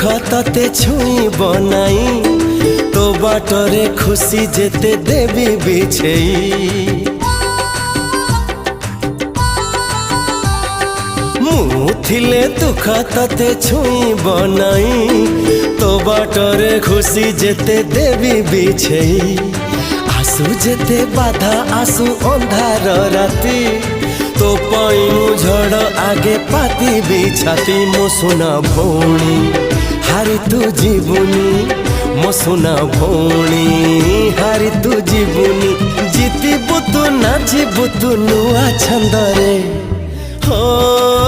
तते छुईब नाई तो बाटरे खुशी जेते देवी बिछेई मुथिले दुख तते छुईब नाई तो बाटरे खुशी जेते देवी बिछेई आसु जेते बाधा आसु अंधार राती तो पाइनु झड़ आगे पाती बिछाती मो सुना भौणी हारी तू जीवनी मो सुना भौणी हारी तू जीवनी जीती बुतु नाची बुतु नुआ छंदरे हो।